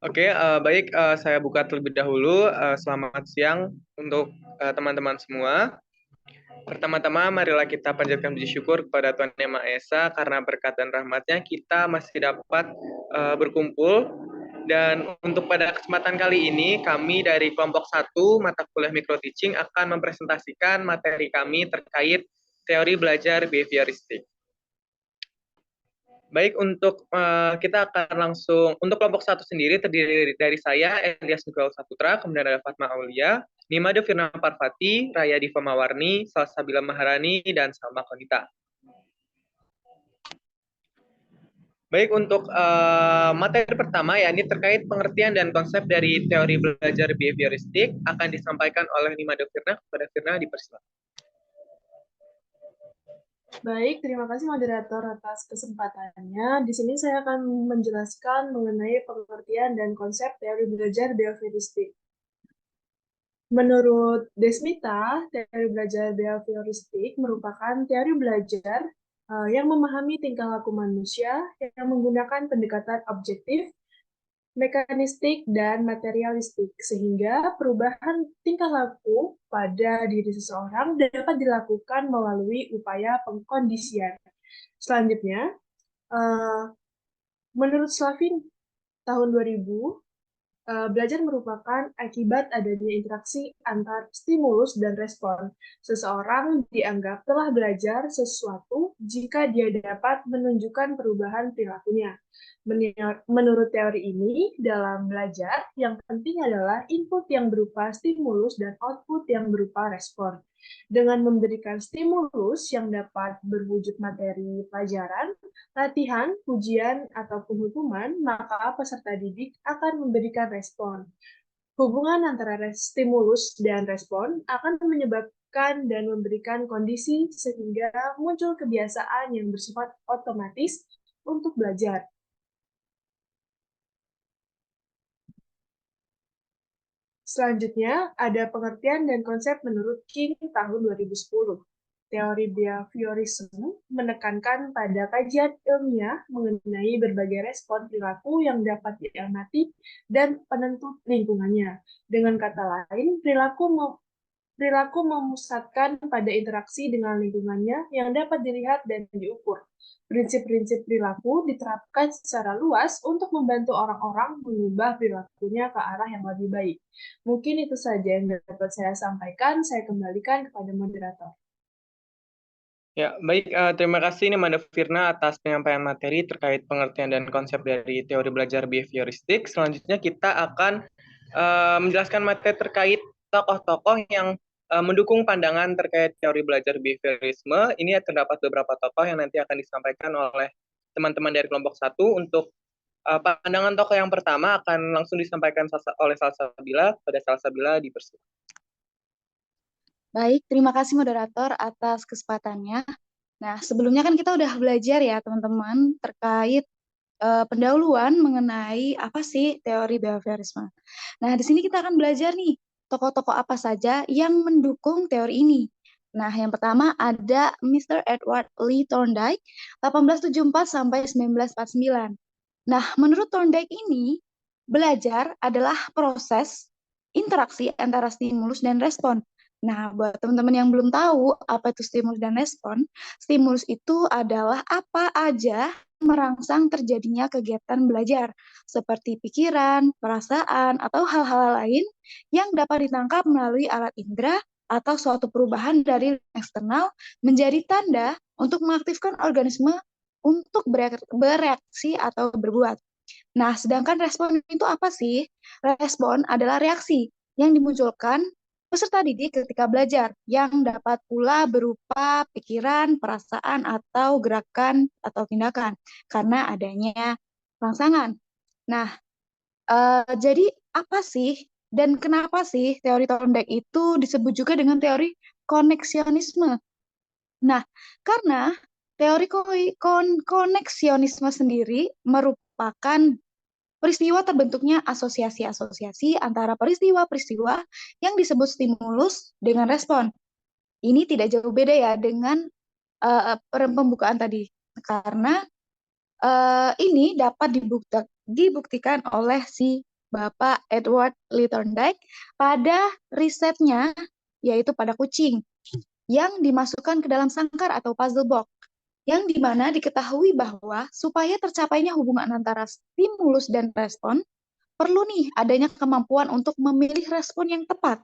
Oke, baik, saya buka terlebih dahulu. Selamat siang untuk teman-teman semua. Pertama-tama, marilah kita panjatkan puji syukur kepada Tuhan Yang Maha Esa karena berkat dan rahmat-Nya kita masih dapat berkumpul. Dan untuk pada kesempatan kali ini, kami dari kelompok 1 mata kuliah Micro Teaching akan mempresentasikan materi kami terkait teori belajar behavioristik. Baik, untuk kita akan langsung untuk kelompok 1 sendiri terdiri dari saya, Elias Nugraha Saputra, kemudian ada Fatma Aulia, Nimade Firna Parvati, Raya Diva Mawarni, Salsabila Maharani, dan Salma Konita. Baik, untuk materi pertama, yakni terkait pengertian dan konsep dari teori belajar behavioristik, akan disampaikan oleh Nimade Firna. Kepada Firna, dipersilakan. Baik, terima kasih moderator atas kesempatannya. Di sini saya akan menjelaskan mengenai pengertian dan konsep teori belajar behavioristik. Menurut Desmita, teori belajar behavioristik merupakan teori belajar yang memahami tingkah laku manusia yang menggunakan pendekatan objektif, mekanistik, dan materialistik, sehingga perubahan tingkah laku pada diri seseorang dapat dilakukan melalui upaya pengkondisian. Selanjutnya, eh, menurut Slavin tahun 2000, belajar merupakan akibat adanya interaksi antar stimulus dan respon. Seseorang dianggap telah belajar sesuatu jika dia dapat menunjukkan perubahan perilakunya. Menurut teori ini, dalam belajar, yang penting adalah input yang berupa stimulus dan output yang berupa respon. Dengan memberikan stimulus yang dapat berwujud materi pelajaran, latihan, ujian, ataupun hukuman, maka peserta didik akan memberikan respon. Hubungan antara stimulus dan respon akan menyebabkan dan memberikan kondisi sehingga muncul kebiasaan yang bersifat otomatis untuk belajar. Selanjutnya, ada pengertian dan konsep menurut King tahun 2010. Teori behaviorism menekankan pada kajian ilmiah mengenai berbagai respon perilaku yang dapat diamati dan penentu lingkungannya. Dengan kata lain, perilaku memusatkan pada interaksi dengan lingkungannya yang dapat dilihat dan diukur. Prinsip-prinsip perilaku diterapkan secara luas untuk membantu orang-orang mengubah perilakunya ke arah yang lebih baik. Mungkin itu saja yang dapat saya sampaikan. Saya kembalikan kepada moderator. Ya, baik. Terima kasih Nimade Firna atas penyampaian materi terkait pengertian dan konsep dari teori belajar behavioristik. Selanjutnya kita akan menjelaskan materi terkait tokoh-tokoh yang mendukung pandangan terkait teori belajar behaviorisme. Ini terdapat beberapa tokoh yang nanti akan disampaikan oleh teman-teman dari kelompok 1. Untuk pandangan tokoh yang pertama akan langsung disampaikan oleh Salsabila. Pada Salsabila, dipersilakan. Baik, terima kasih moderator atas kesempatannya. Nah, sebelumnya kan kita udah belajar ya teman-teman terkait pendahuluan mengenai apa sih teori behaviorisme. Nah, di sini kita akan belajar nih tokoh-tokoh apa saja yang mendukung teori ini. Nah, yang pertama ada Mr. Edward Lee Thorndike 1874 sampai 1949. Nah, menurut Thorndike ini belajar adalah proses interaksi antara stimulus dan respon. Nah, buat teman-teman yang belum tahu apa itu stimulus dan respon, stimulus itu adalah apa aja merangsang terjadinya kegiatan belajar, seperti pikiran, perasaan, atau hal-hal lain yang dapat ditangkap melalui alat indera atau suatu perubahan dari eksternal menjadi tanda untuk mengaktifkan organisme untuk bereaksi atau berbuat. Nah, sedangkan respon itu apa sih? Respon adalah reaksi yang dimunculkan peserta didik ketika belajar yang dapat pula berupa pikiran, perasaan, atau gerakan atau tindakan karena adanya rangsangan. Nah, jadi apa sih dan kenapa sih teori Thorndike itu disebut juga dengan teori koneksionisme? Nah, karena teori koneksionisme sendiri merupakan peristiwa terbentuknya asosiasi-asosiasi antara peristiwa-peristiwa yang disebut stimulus dengan respon. Ini tidak jauh beda ya dengan pembukaan tadi, karena ini dapat dibuktikan oleh si Bapak Edward Lee Thorndike pada risetnya, yaitu pada kucing, yang dimasukkan ke dalam sangkar atau puzzle box, yang dimana diketahui bahwa supaya tercapainya hubungan antara stimulus dan respon, perlu nih adanya kemampuan untuk memilih respon yang tepat,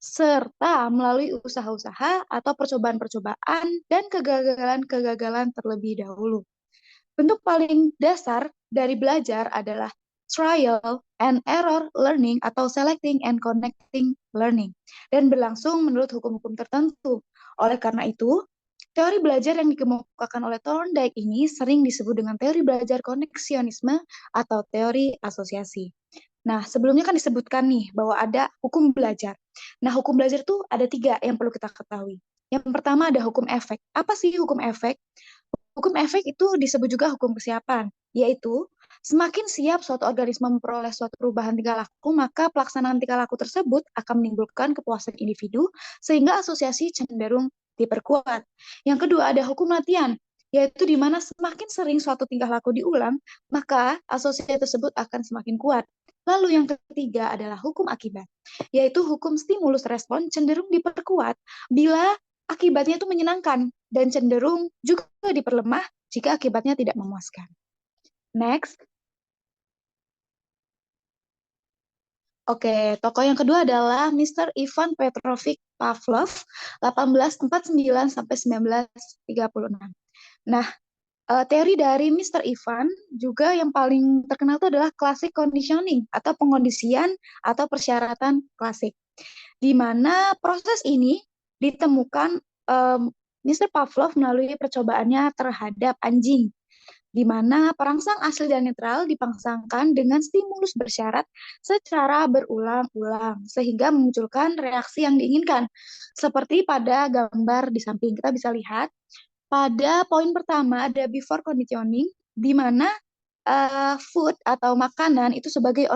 serta melalui usaha-usaha atau percobaan-percobaan dan kegagalan-kegagalan terlebih dahulu. Bentuk paling dasar dari belajar adalah trial and error learning atau selecting and connecting learning, dan berlangsung menurut hukum-hukum tertentu. Oleh karena itu, teori belajar yang dikemukakan oleh Thorndike ini sering disebut dengan teori belajar koneksionisme atau teori asosiasi. Nah, sebelumnya kan disebutkan nih bahwa ada hukum belajar. Nah, hukum belajar itu ada 3 yang perlu kita ketahui. Yang pertama ada hukum efek. Apa sih hukum efek? Hukum efek itu disebut juga hukum kesiapan, yaitu semakin siap suatu organisme memperoleh suatu perubahan tingkah laku, maka pelaksanaan tingkah laku tersebut akan menimbulkan kepuasan individu, sehingga asosiasi cenderung diperkuat. Yang kedua ada hukum latihan, yaitu di mana semakin sering suatu tingkah laku diulang, maka asosiasi tersebut akan semakin kuat. Lalu yang ketiga adalah hukum akibat, yaitu hukum stimulus respon cenderung diperkuat bila akibatnya itu menyenangkan dan cenderung juga diperlemah jika akibatnya tidak memuaskan. Next. Oke, tokoh yang kedua adalah Mr. Ivan Petrovich Pavlov, 1849 sampai 1936. Nah, teori dari Mr. Ivan juga yang paling terkenal itu adalah classic conditioning atau pengondisian atau persyaratan klasik, di mana proses ini ditemukan Mr. Pavlov melalui percobaannya terhadap anjing, di mana perangsang asli dan netral dipangsangkan dengan stimulus bersyarat secara berulang-ulang, sehingga memunculkan reaksi yang diinginkan. Seperti pada gambar di samping, kita bisa lihat, pada poin pertama ada before conditioning, di mana food atau makanan itu sebagai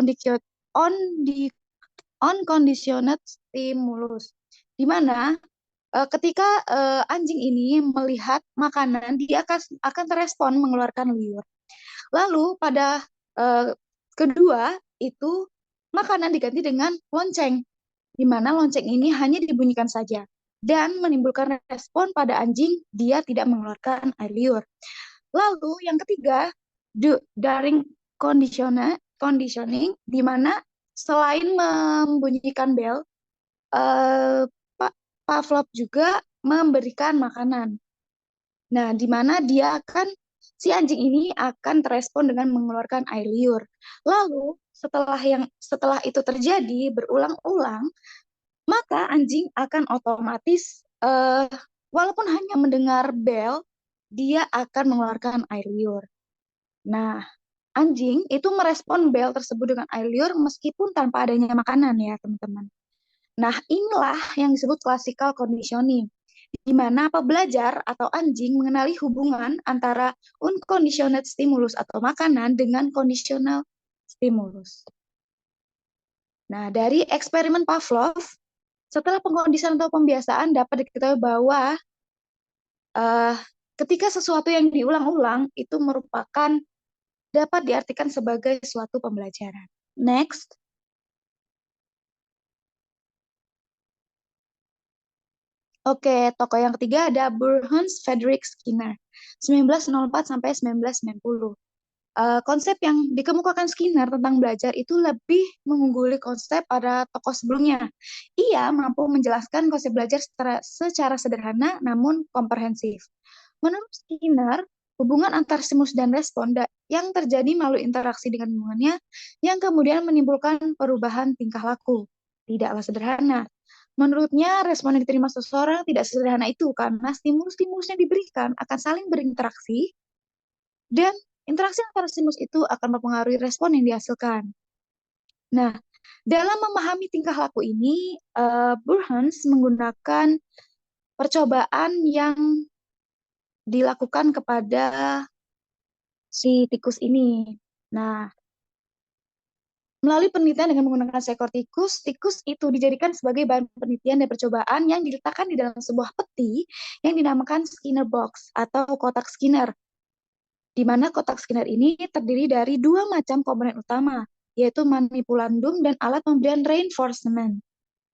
unconditioned stimulus, di mana ketika anjing ini melihat makanan, dia akan terespon mengeluarkan liur. Lalu pada kedua itu makanan diganti dengan lonceng, di mana lonceng ini hanya dibunyikan saja dan menimbulkan respon pada anjing, dia tidak mengeluarkan air liur. Lalu yang ketiga, during conditioning, di mana selain membunyikan bel, Pak Pavlov juga memberikan makanan. Nah, di mana si anjing ini akan terespon dengan mengeluarkan air liur. Lalu setelah itu terjadi berulang-ulang, maka anjing akan otomatis walaupun hanya mendengar bel, dia akan mengeluarkan air liur. Nah, anjing itu merespon bel tersebut dengan air liur meskipun tanpa adanya makanan ya, teman-teman. Nah, inilah yang disebut classical conditioning, di mana pembelajar atau anjing mengenali hubungan antara unconditioned stimulus atau makanan dengan conditional stimulus. Nah, dari eksperimen Pavlov, setelah pengkondisian atau pembiasaan dapat diketahui bahwa ketika sesuatu yang diulang-ulang itu dapat diartikan sebagai suatu pembelajaran. Next. Oke, tokoh yang ketiga ada Burhans Frederick Skinner, 1904 sampai 1990. Konsep yang dikemukakan Skinner tentang belajar itu lebih mengungguli konsep pada tokoh sebelumnya. Ia mampu menjelaskan konsep belajar secara sederhana namun komprehensif. Menurut Skinner, hubungan antar stimulus dan respon yang terjadi melalui interaksi dengan lingkungannya yang kemudian menimbulkan perubahan tingkah laku tidaklah sederhana. Menurutnya, respon yang diterima seseorang tidak sederhana itu karena stimulus-stimulus yang diberikan akan saling berinteraksi dan interaksi antara stimulus itu akan mempengaruhi respon yang dihasilkan. Nah, dalam memahami tingkah laku ini, Burhans menggunakan percobaan yang dilakukan kepada si tikus ini. Nah, melalui penelitian dengan menggunakan seekor tikus, tikus itu dijadikan sebagai bahan penelitian dan percobaan yang diletakkan di dalam sebuah peti yang dinamakan Skinner box atau kotak Skinner, di mana kotak Skinner ini terdiri dari 2 macam komponen utama, yaitu manipulandum dan alat pemberian reinforcement.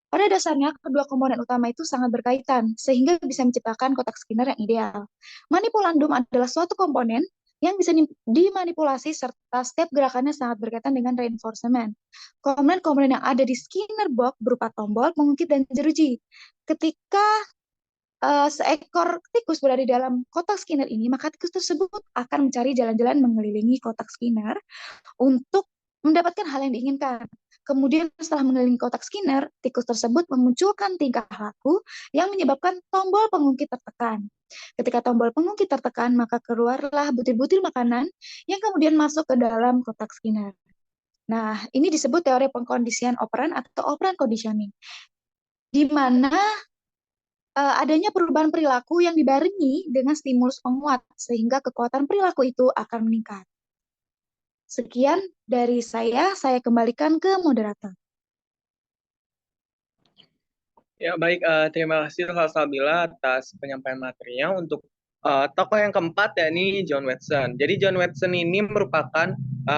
Pada dasarnya, kedua komponen utama itu sangat berkaitan, sehingga bisa menciptakan kotak Skinner yang ideal. Manipulandum adalah suatu komponen yang bisa dimanipulasi serta setiap gerakannya sangat berkaitan dengan reinforcement. Komponen-komponen yang ada di Skinner box berupa tombol, pengungkit, dan jeruji. Ketika seekor tikus berada di dalam kotak Skinner ini, maka tikus tersebut akan mencari jalan-jalan mengelilingi kotak Skinner untuk mendapatkan hal yang diinginkan. Kemudian setelah mengelilingi kotak Skinner, tikus tersebut memunculkan tingkah laku yang menyebabkan tombol pengungkit tertekan. Ketika tombol pengungkit tertekan, maka keluarlah butir-butir makanan yang kemudian masuk ke dalam kotak Skinner. Nah, ini disebut teori pengkondisian operan atau operan conditioning, di mana adanya perubahan perilaku yang dibarengi dengan stimulus penguat, sehingga kekuatan perilaku itu akan meningkat. Sekian dari saya kembalikan ke moderator. Ya, baik. Terima kasih Kak Salsabila atas penyampaian materinya. Untuk tokoh yang keempat, yakni John Watson. Jadi John Watson ini merupakan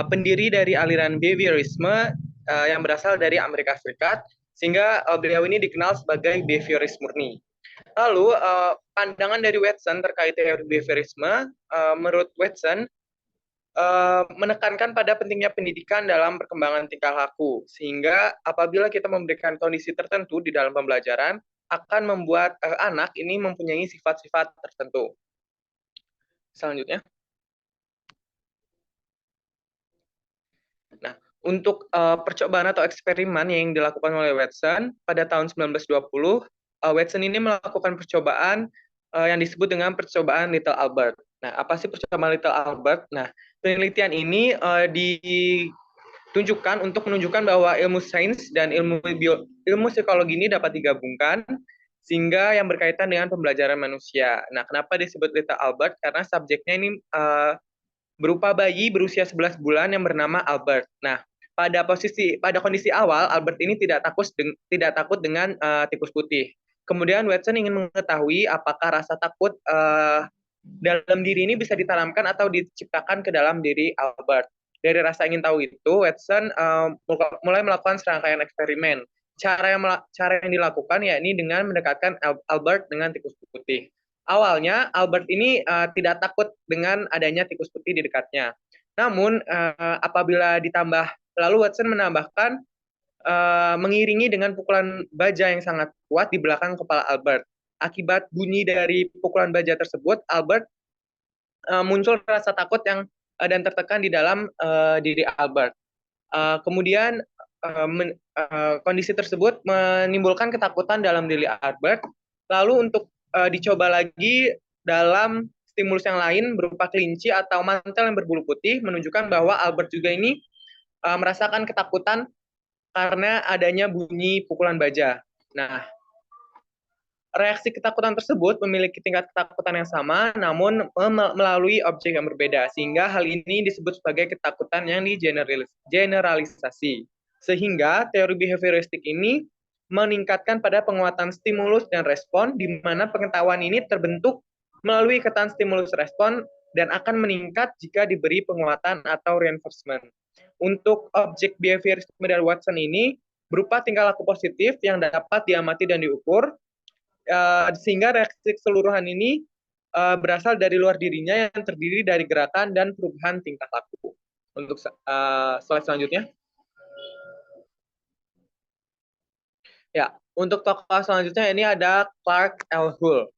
pendiri dari aliran behaviorisme yang berasal dari Amerika Serikat, sehingga beliau ini dikenal sebagai behavioris murni. Lalu, pandangan dari Watson terkait teori behaviorisme, menurut Watson, menekankan pada pentingnya pendidikan dalam perkembangan tingkah laku, sehingga apabila kita memberikan kondisi tertentu di dalam pembelajaran, akan membuat anak ini mempunyai sifat-sifat tertentu. Selanjutnya. Nah, untuk percobaan atau eksperimen yang dilakukan oleh Watson pada tahun 1920, Watson ini melakukan percobaan yang disebut dengan percobaan Little Albert. Nah, apa sih percobaan Little Albert? Nah, penelitian ini ditunjukkan untuk menunjukkan bahwa ilmu sains dan ilmu psikologi ini dapat digabungkan sehingga yang berkaitan dengan pembelajaran manusia. Nah, kenapa disebut Little Albert? Karena subjeknya ini berupa bayi berusia 11 bulan yang bernama Albert. Nah, pada kondisi awal, Albert ini tidak takut dengan tikus putih. Kemudian Watson ingin mengetahui apakah rasa takut dalam diri ini bisa ditanamkan atau diciptakan ke dalam diri Albert. Dari rasa ingin tahu itu, Watson mulai melakukan serangkaian eksperimen. Cara yang dilakukan yakni dengan mendekatkan Albert dengan tikus putih. Awalnya Albert ini tidak takut dengan adanya tikus putih di dekatnya. Namun apabila lalu Watson menambahkan mengiringi dengan pukulan baja yang sangat kuat di belakang kepala Albert. Akibat bunyi dari pukulan baja tersebut, Albert muncul rasa takut dan tertekan di dalam diri Albert. Kemudian kondisi tersebut menimbulkan ketakutan dalam diri Albert. Lalu untuk dicoba lagi dalam stimulus yang lain berupa kelinci atau mantel yang berbulu putih, menunjukkan bahwa Albert juga ini merasakan ketakutan karena adanya bunyi pukulan baja. Nah, reaksi ketakutan tersebut memiliki tingkat ketakutan yang sama, namun melalui objek yang berbeda, sehingga hal ini disebut sebagai ketakutan yang digeneralisasi. Sehingga teori behavioristik ini meningkatkan pada penguatan stimulus dan respon, di mana pengetahuan ini terbentuk melalui ikatan stimulus respon dan akan meningkat jika diberi penguatan atau reinforcement. Untuk objek behaviorisme dari Watson ini berupa tingkah laku positif yang dapat diamati dan diukur, sehingga reaksi keseluruhan ini berasal dari luar dirinya yang terdiri dari gerakan dan perubahan tingkah laku. Untuk slide selanjutnya. Ya, untuk tokoh selanjutnya ini ada Clark L. Hull.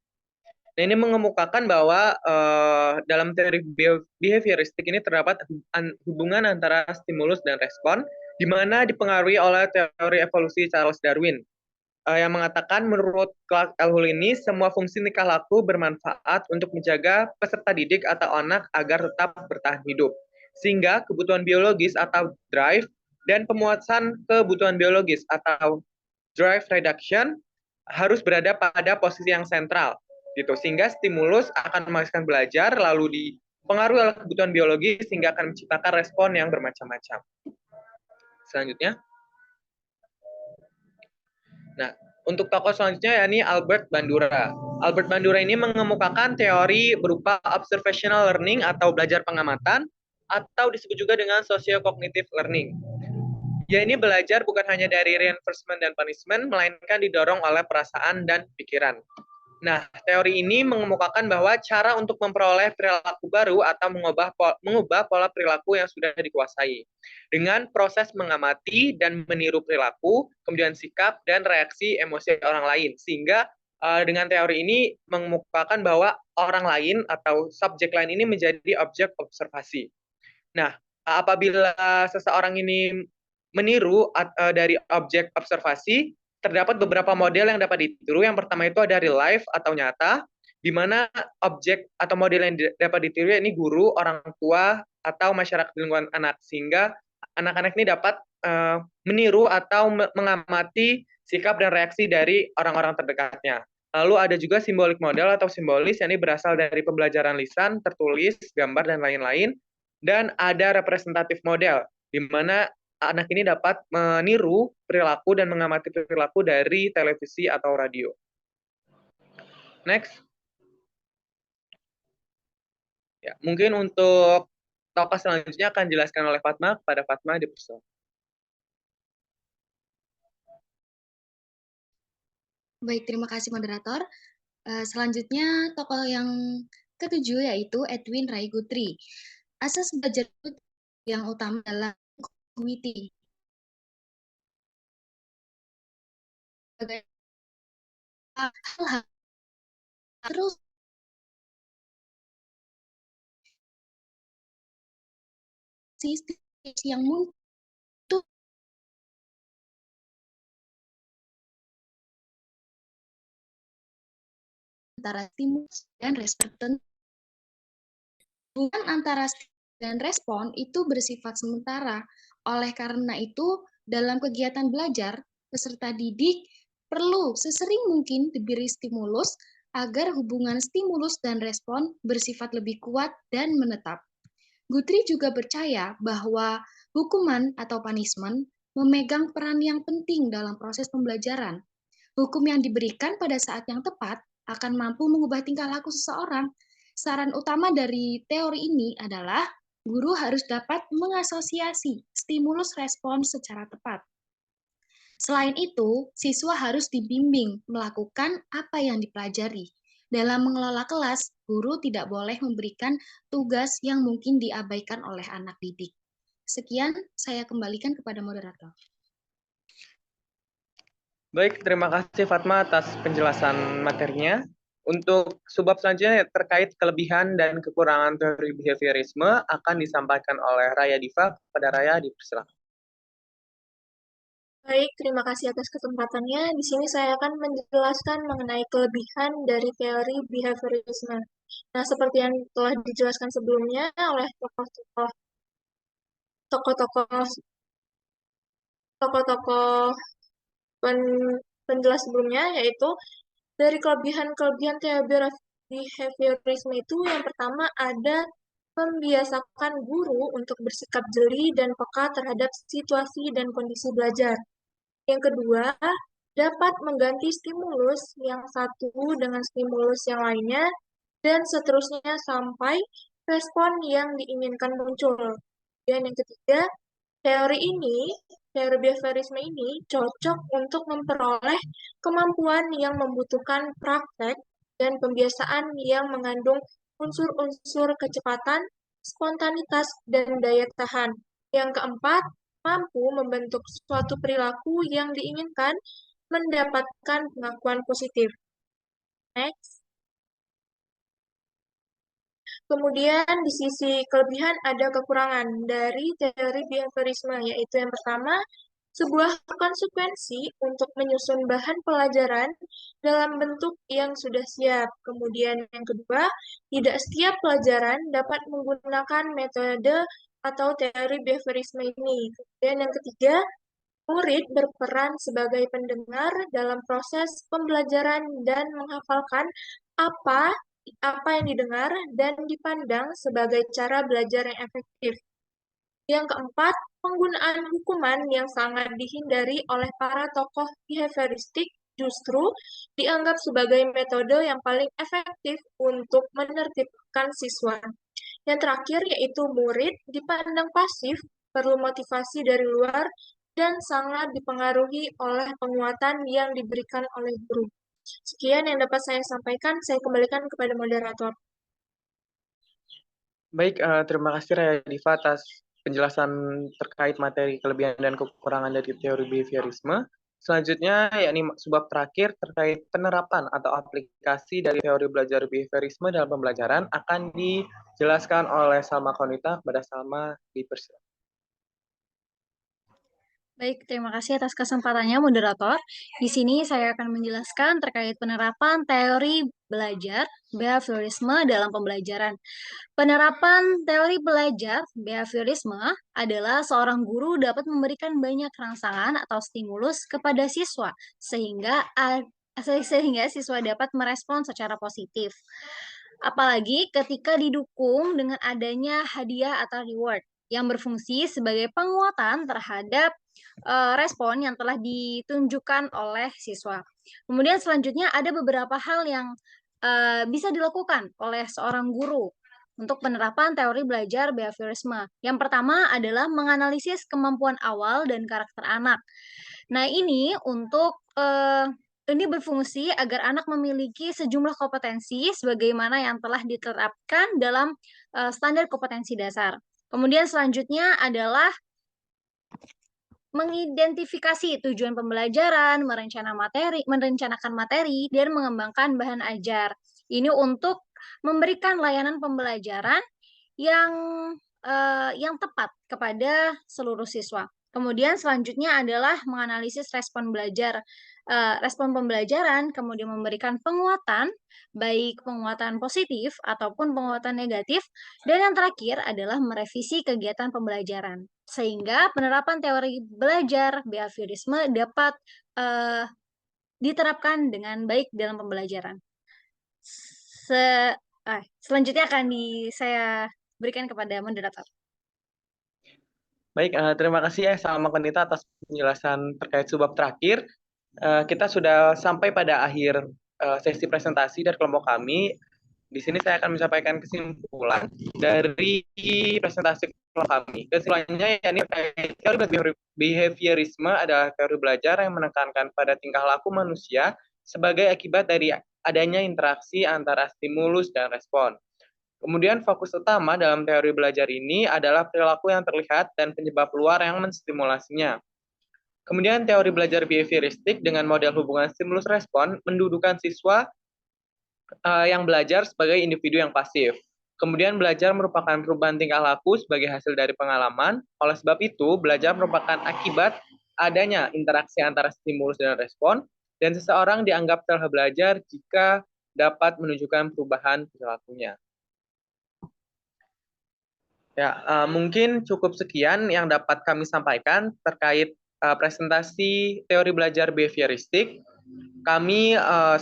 Nah, ini mengemukakan bahwa dalam teori behavioristik ini terdapat hubungan antara stimulus dan respon, di mana dipengaruhi oleh teori evolusi Charles Darwin, yang mengatakan menurut Clark L. Hull ini, semua fungsi tingkah laku bermanfaat untuk menjaga peserta didik atau anak agar tetap bertahan hidup. Sehingga kebutuhan biologis atau drive dan pemuasan kebutuhan biologis atau drive reduction harus berada pada posisi yang sentral. Gitu. Sehingga stimulus akan menghasilkan belajar, lalu dipengaruhi oleh kebutuhan biologis sehingga akan menciptakan respon yang bermacam-macam. Selanjutnya. Nah, untuk tokoh selanjutnya yakni Albert Bandura. Albert Bandura ini mengemukakan teori berupa observational learning atau belajar pengamatan, atau disebut juga dengan socio-cognitive learning. Ya, ini belajar bukan hanya dari reinforcement dan punishment, melainkan didorong oleh perasaan dan pikiran. Nah, teori ini mengemukakan bahwa cara untuk memperoleh perilaku baru atau mengubah pola perilaku yang sudah dikuasai dengan proses mengamati dan meniru perilaku, kemudian sikap dan reaksi emosi orang lain. Sehingga dengan teori ini mengemukakan bahwa orang lain atau subjek lain ini menjadi objek observasi. Nah, apabila seseorang ini meniru dari objek observasi, terdapat beberapa model yang dapat ditiru. Yang pertama itu ada real life atau nyata, di mana objek atau model yang dapat ditiru ini guru, orang tua, atau masyarakat lingkungan anak. Sehingga anak-anak ini dapat meniru atau mengamati sikap dan reaksi dari orang-orang terdekatnya. Lalu ada juga simbolik model atau simbolis, yang ini berasal dari pembelajaran lisan, tertulis, gambar, dan lain-lain. Dan ada representatif model, di mana anak ini dapat meniru perilaku dan mengamati perilaku dari televisi atau radio. Next. Ya, mungkin untuk tokoh selanjutnya akan dijelaskan oleh Fatma. Kepada Fatma, dipersilakan. Baik, terima kasih moderator. Selanjutnya tokoh yang ketujuh yaitu Edwin Ray Guthrie. Asas belajar yang utama adalah cognitivity. Hal-hal terus yang muncul antara stimulus dan respon. Hubungan antara dan respon itu bersifat sementara. Oleh karena itu, dalam kegiatan belajar, peserta didik perlu sesering mungkin diberi stimulus agar hubungan stimulus dan respon bersifat lebih kuat dan menetap. Guthrie juga percaya bahwa hukuman atau punishment memegang peran yang penting dalam proses pembelajaran. Hukum yang diberikan pada saat yang tepat akan mampu mengubah tingkah laku seseorang. Saran utama dari teori ini adalah guru harus dapat mengasosiasi stimulus respon secara tepat. Selain itu, siswa harus dibimbing melakukan apa yang dipelajari. Dalam mengelola kelas, guru tidak boleh memberikan tugas yang mungkin diabaikan oleh anak didik. Sekian, saya kembalikan kepada moderator. Baik, terima kasih Fatma atas penjelasan materinya. Untuk subbab selanjutnya terkait kelebihan dan kekurangan teori behaviorisme akan disampaikan oleh Raya Diva. Kepada Raya, dipersilakan. Baik, terima kasih atas kesempatannya. Di sini saya akan menjelaskan mengenai kelebihan dari teori behaviorisme. Nah, seperti yang telah dijelaskan sebelumnya oleh tokoh-tokoh penjelas sebelumnya, yaitu dari kelebihan-kelebihan teori behaviorisme itu yang pertama ada membiasakan guru untuk bersikap jeli dan peka terhadap situasi dan kondisi belajar. Yang kedua, dapat mengganti stimulus yang satu dengan stimulus yang lainnya, dan seterusnya sampai respon yang diinginkan muncul. Dan yang ketiga, teori behaviorisme ini cocok untuk memperoleh kemampuan yang membutuhkan praktek dan pembiasaan yang mengandung unsur-unsur kecepatan, spontanitas, dan daya tahan. Yang keempat, mampu membentuk suatu perilaku yang diinginkan mendapatkan pengakuan positif. Next. Kemudian di sisi kelebihan ada kekurangan dari teori behaviorisme, yaitu yang pertama, sebuah konsekuensi untuk menyusun bahan pelajaran dalam bentuk yang sudah siap. Kemudian yang kedua, tidak setiap pelajaran dapat menggunakan metode atau teori behaviorisme ini. Kemudian yang ketiga, murid berperan sebagai pendengar dalam proses pembelajaran dan menghafalkan apa yang didengar dan dipandang sebagai cara belajar yang efektif. Yang keempat, penggunaan hukuman yang sangat dihindari oleh para tokoh behavioristik justru dianggap sebagai metode yang paling efektif untuk menertibkan siswa. Yang terakhir yaitu murid dipandang pasif, perlu motivasi dari luar, dan sangat dipengaruhi oleh penguatan yang diberikan oleh guru. Sekian yang dapat saya sampaikan, saya kembalikan kepada moderator. Baik, terima kasih Raya Diva atas penjelasan terkait materi kelebihan dan kekurangan dari teori behaviorisme. Selanjutnya, yakni subbab terakhir terkait penerapan atau aplikasi dari teori belajar behaviorisme dalam pembelajaran akan dijelaskan oleh Salma Konita. Kepada Salma, dipersilakan. Baik, terima kasih atas kesempatannya, moderator. Di sini saya akan menjelaskan terkait penerapan teori belajar behaviorisme dalam pembelajaran. Penerapan teori belajar behaviorisme adalah seorang guru dapat memberikan banyak rangsangan atau stimulus kepada siswa sehingga siswa dapat merespon secara positif. Apalagi ketika didukung dengan adanya hadiah atau reward yang berfungsi sebagai penguatan terhadap respon yang telah ditunjukkan oleh siswa. Kemudian selanjutnya ada beberapa hal yang bisa dilakukan oleh seorang guru untuk penerapan teori belajar behaviorisme. Yang pertama adalah menganalisis kemampuan awal dan karakter anak. Nah, ini berfungsi agar anak memiliki sejumlah kompetensi sebagaimana yang telah diterapkan dalam standar kompetensi dasar. Kemudian selanjutnya adalah mengidentifikasi tujuan pembelajaran, merencanakan materi, dan mengembangkan bahan ajar. Ini untuk memberikan layanan pembelajaran yang tepat kepada seluruh siswa. Kemudian selanjutnya adalah menganalisis respon pembelajaran, kemudian memberikan penguatan, baik penguatan positif ataupun penguatan negatif, dan yang terakhir adalah merevisi kegiatan pembelajaran. Sehingga penerapan teori belajar behaviorisme dapat diterapkan dengan baik dalam pembelajaran. Selanjutnya akan saya berikan kepada moderator. Baik, terima kasih ya Salma Konita atas penjelasan terkait subbab terakhir. Kita sudah sampai pada akhir sesi presentasi dari kelompok kami. Di sini saya akan menyampaikan kesimpulan dari presentasi kelompok kami. Kesimpulannya, yakni teori behaviorisme adalah teori belajar yang menekankan pada tingkah laku manusia sebagai akibat dari adanya interaksi antara stimulus dan respon. Kemudian fokus utama dalam teori belajar ini adalah perilaku yang terlihat dan penyebab luar yang menstimulasinya. Kemudian teori belajar behavioristik dengan model hubungan stimulus-respon mendudukan siswa yang belajar sebagai individu yang pasif. Kemudian belajar merupakan perubahan tingkah laku sebagai hasil dari pengalaman. Oleh sebab itu, belajar merupakan akibat adanya interaksi antara stimulus dan respon, dan seseorang dianggap telah belajar jika dapat menunjukkan perubahan perilakunya. Ya, mungkin cukup sekian yang dapat kami sampaikan terkait presentasi teori belajar behavioristik.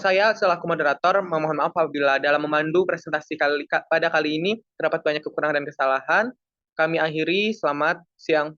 Saya selaku moderator memohon maaf apabila dalam memandu presentasi pada kali ini terdapat banyak kekurangan dan kesalahan. Kami akhiri, selamat siang.